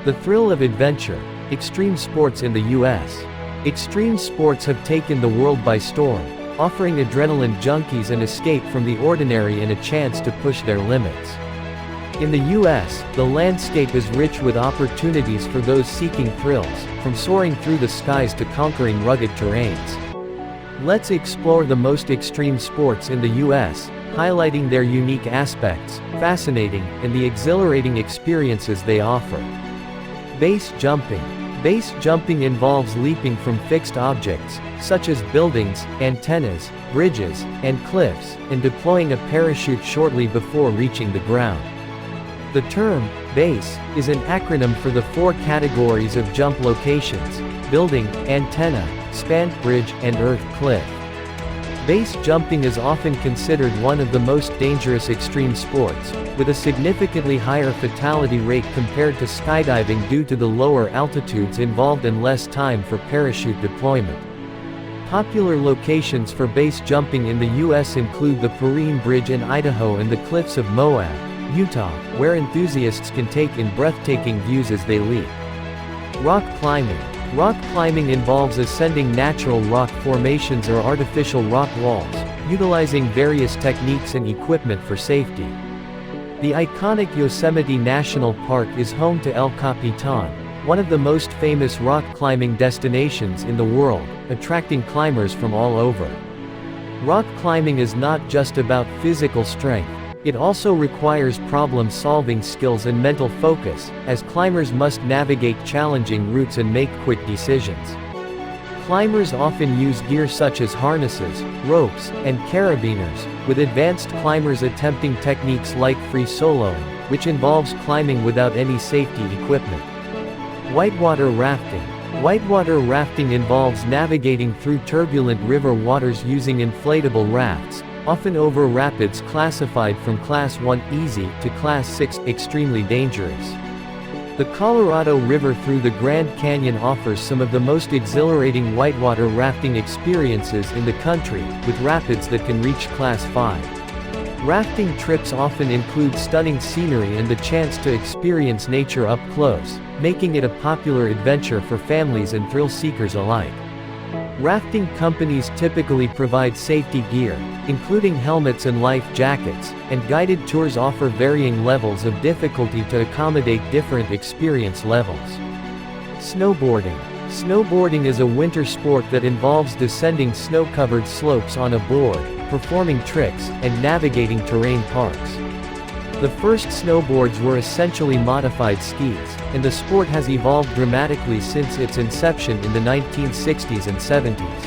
The thrill of adventure. Extreme sports in the U.S. Extreme sports have taken the world by storm, offering adrenaline junkies an escape from the ordinary and a chance to push their limits. In the U.S., the landscape is rich with opportunities for those seeking thrills, from soaring through the skies to conquering rugged terrains. Let's explore the most extreme sports in the U.S., highlighting their unique aspects, fascinating, and the exhilarating experiences they offer. Base jumping. Base jumping involves leaping from fixed objects, such as buildings, antennas, bridges, and cliffs, and deploying a parachute shortly before reaching the ground. The term, base, is an acronym for the four categories of jump locations: building, antenna, span, bridge, and earth cliff. Base jumping is often considered one of the most dangerous extreme sports, with a significantly higher fatality rate compared to skydiving due to the lower altitudes involved and less time for parachute deployment. Popular locations for base jumping in the U.S. include the Perrine Bridge in Idaho and the cliffs of Moab, Utah, where enthusiasts can take in breathtaking views as they leap. Rock climbing. Rock climbing involves ascending natural rock formations or artificial rock walls, utilizing various techniques and equipment for safety. The iconic Yosemite National Park is home to El Capitan, one of the most famous rock climbing destinations in the world, attracting climbers from all over. Rock climbing is not just about physical strength. It also requires problem-solving skills and mental focus, as climbers must navigate challenging routes and make quick decisions. Climbers often use gear such as harnesses, ropes, and carabiners, with advanced climbers attempting techniques like free soloing, which involves climbing without any safety equipment. Whitewater rafting. Whitewater rafting involves navigating through turbulent river waters using inflatable rafts, often over rapids classified from Class 1 easy to Class 6 extremely dangerous. The Colorado River through the Grand Canyon offers some of the most exhilarating whitewater rafting experiences in the country, with rapids that can reach Class 5. Rafting trips often include stunning scenery and the chance to experience nature up close, making it a popular adventure for families and thrill seekers alike. Rafting companies typically provide safety gear, including helmets and life jackets, and guided tours offer varying levels of difficulty to accommodate different experience levels. Snowboarding. Snowboarding is a winter sport that involves descending snow-covered slopes on a board, performing tricks, and navigating terrain parks. The first snowboards were essentially modified skis, and the sport has evolved dramatically since its inception in the 1960s and 70s.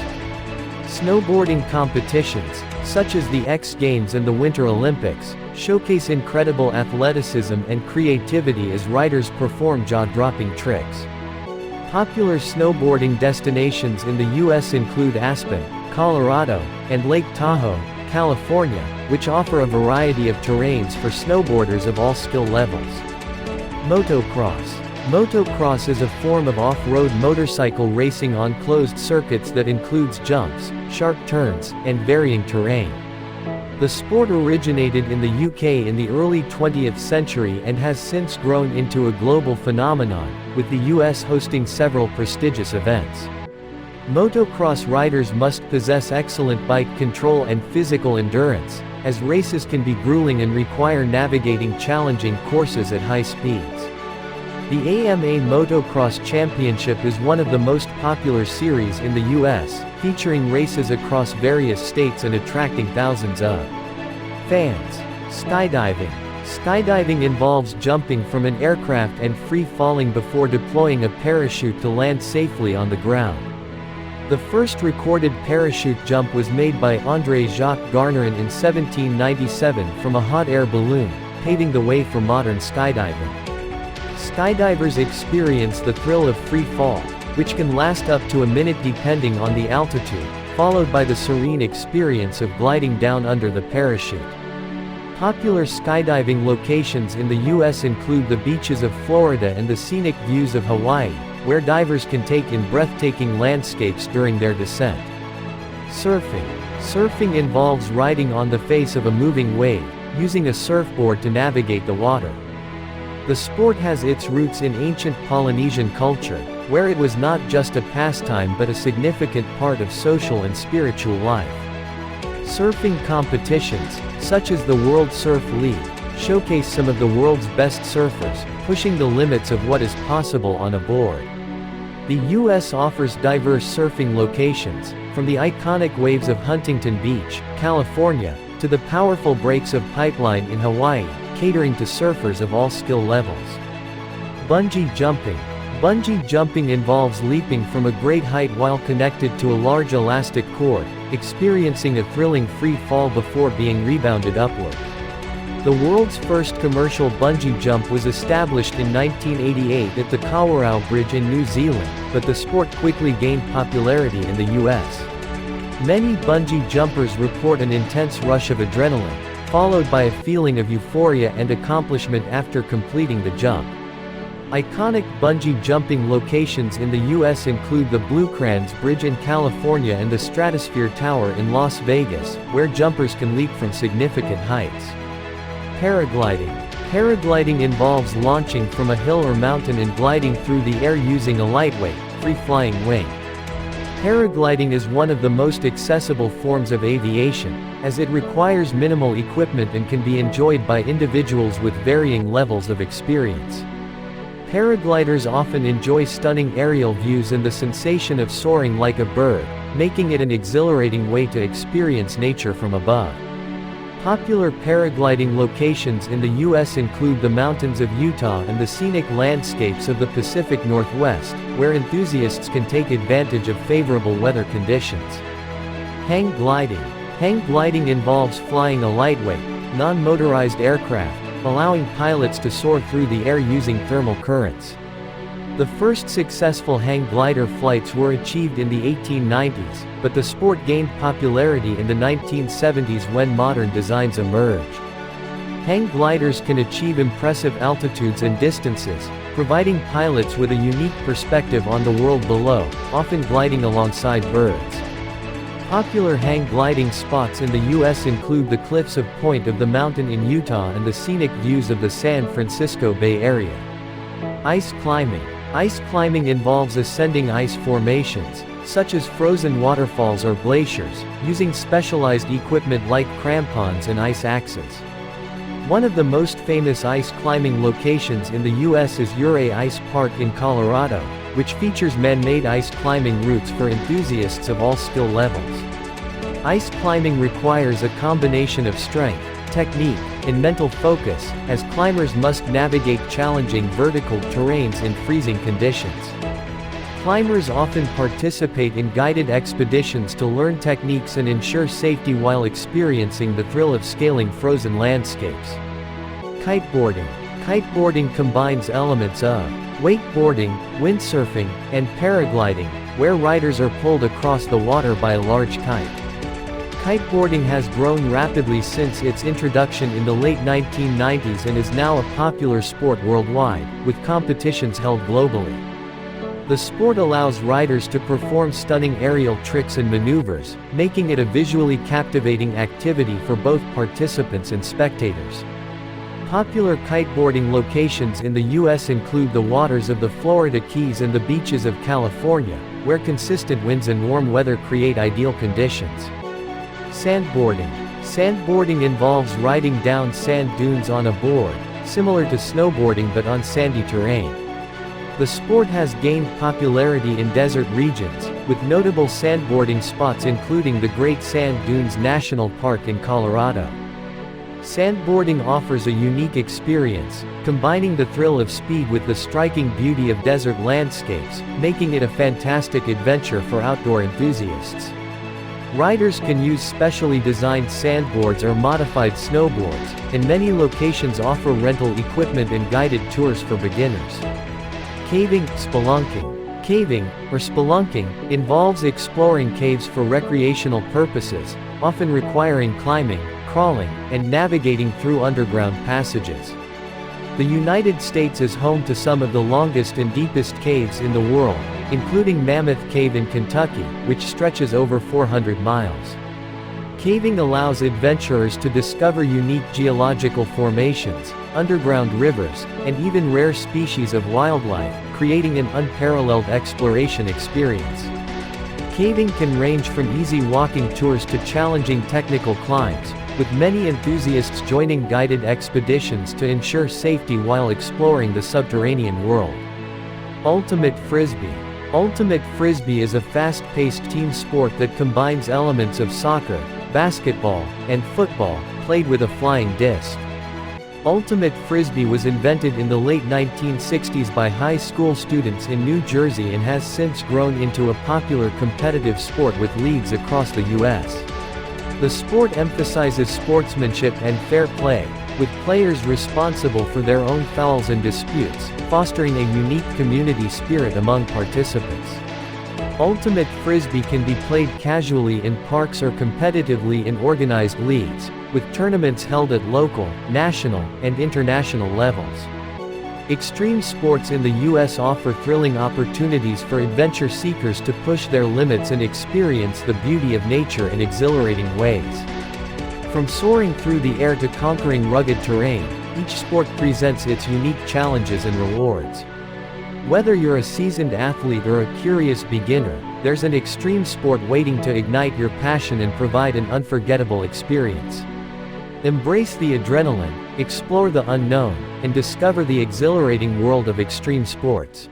Snowboarding competitions, such as the X Games and the Winter Olympics, showcase incredible athleticism and creativity as riders perform jaw-dropping tricks. Popular snowboarding destinations in the U.S. include Aspen, Colorado, and Lake Tahoe, California, which offer a variety of terrains for snowboarders of all skill levels. Motocross. Motocross is a form of off-road motorcycle racing on closed circuits that includes jumps, sharp turns, and varying terrain. The sport originated in the UK in the early 20th century and has since grown into a global phenomenon, with the US hosting several prestigious events. Motocross riders must possess excellent bike control and physical endurance, as races can be grueling and require navigating challenging courses at high speeds. The AMA Motocross Championship is one of the most popular series in the US, featuring races across various states and attracting thousands of fans. Skydiving. Skydiving involves jumping from an aircraft and free-falling before deploying a parachute to land safely on the ground. The first recorded parachute jump was made by André-Jacques Garnerin in 1797 from a hot air balloon, paving the way for modern skydiving. Skydivers experience the thrill of free fall, which can last up to a minute depending on the altitude, followed by the serene experience of gliding down under the parachute. Popular skydiving locations in the U.S. include the beaches of Florida and the scenic views of Hawaii, where divers can take in breathtaking landscapes during their descent. Surfing. Surfing involves riding on the face of a moving wave, using a surfboard to navigate the water. The sport has its roots in ancient Polynesian culture, where it was not just a pastime but a significant part of social and spiritual life. Surfing competitions, such as the World Surf League, showcase some of the world's best surfers, pushing the limits of what is possible on a board. The U.S. offers diverse surfing locations, from the iconic waves of Huntington Beach, California, to the powerful breaks of Pipeline in Hawaii, catering to surfers of all skill levels. Bungee jumping. Bungee jumping involves leaping from a great height while connected to a large elastic cord, experiencing a thrilling free fall before being rebounded upward. The world's first commercial bungee jump was established in 1988 at the Kawarau Bridge in New Zealand, but the sport quickly gained popularity in the US. Many bungee jumpers report an intense rush of adrenaline, followed by a feeling of euphoria and accomplishment after completing the jump. Iconic bungee jumping locations in the U.S. include the Blue Kranz Bridge in California and the Stratosphere Tower in Las Vegas, where jumpers can leap from significant heights. Paragliding. Paragliding involves launching from a hill or mountain and gliding through the air using a lightweight, free-flying wing. Paragliding is one of the most accessible forms of aviation, as it requires minimal equipment and can be enjoyed by individuals with varying levels of experience. Paragliders often enjoy stunning aerial views and the sensation of soaring like a bird, making it an exhilarating way to experience nature from above. Popular paragliding locations in the U.S. include the mountains of Utah and the scenic landscapes of the Pacific Northwest, where enthusiasts can take advantage of favorable weather conditions. Hang gliding. Hang gliding involves flying a lightweight, non-motorized aircraft, allowing pilots to soar through the air using thermal currents. The first successful hang glider flights were achieved in the 1890s, but the sport gained popularity in the 1970s when modern designs emerged. Hang gliders can achieve impressive altitudes and distances, providing pilots with a unique perspective on the world below, often gliding alongside birds. Popular hang gliding spots in the U.S. include the cliffs of Point of the Mountain in Utah and the scenic views of the San Francisco Bay Area. Ice climbing. Ice climbing involves ascending ice formations, such as frozen waterfalls or glaciers, using specialized equipment like crampons and ice axes. One of the most famous ice climbing locations in the U.S. is Ouray Ice Park in Colorado, which features man-made ice climbing routes for enthusiasts of all skill levels. Ice climbing requires a combination of strength, technique, and mental focus, as climbers must navigate challenging vertical terrains in freezing conditions. Climbers often participate in guided expeditions to learn techniques and ensure safety while experiencing the thrill of scaling frozen landscapes. Kiteboarding. Kiteboarding combines elements of wakeboarding, windsurfing, and paragliding, where riders are pulled across the water by a large kite. Kiteboarding has grown rapidly since its introduction in the late 1990s and is now a popular sport worldwide, with competitions held globally. The sport allows riders to perform stunning aerial tricks and maneuvers, making it a visually captivating activity for both participants and spectators. Popular kiteboarding locations in the U.S. include the waters of the Florida Keys and the beaches of California, where consistent winds and warm weather create ideal conditions. Sandboarding. Sandboarding involves riding down sand dunes on a board, similar to snowboarding but on sandy terrain. The sport has gained popularity in desert regions, with notable sandboarding spots including the Great Sand Dunes National Park in Colorado. Sandboarding offers a unique experience, combining the thrill of speed with the striking beauty of desert landscapes, making it a fantastic adventure for outdoor enthusiasts. Riders can use specially designed sandboards or modified snowboards, and many locations offer rental equipment and guided tours for beginners. Caving, spelunking. Caving, or spelunking, involves exploring caves for recreational purposes, often requiring climbing, crawling, and navigating through underground passages. The United States is home to some of the longest and deepest caves in the world, including Mammoth Cave in Kentucky, which stretches over 400 miles. Caving allows adventurers to discover unique geological formations, underground rivers, and even rare species of wildlife, creating an unparalleled exploration experience. Caving can range from easy walking tours to challenging technical climbs, with many enthusiasts joining guided expeditions to ensure safety while exploring the subterranean world. Ultimate Frisbee. Ultimate Frisbee is a fast-paced team sport that combines elements of soccer, basketball, and football, played with a flying disc. Ultimate Frisbee was invented in the late 1960s by high school students in New Jersey and has since grown into a popular competitive sport with leagues across the U.S. The sport emphasizes sportsmanship and fair play, with players responsible for their own fouls and disputes, fostering a unique community spirit among participants. Ultimate Frisbee can be played casually in parks or competitively in organized leagues, with tournaments held at local, national, and international levels. Extreme sports in the U.S. offer thrilling opportunities for adventure seekers to push their limits and experience the beauty of nature in exhilarating ways. From soaring through the air to conquering rugged terrain, each sport presents its unique challenges and rewards. Whether you're a seasoned athlete or a curious beginner, there's an extreme sport waiting to ignite your passion and provide an unforgettable experience. Embrace the adrenaline, explore the unknown, and discover the exhilarating world of extreme sports.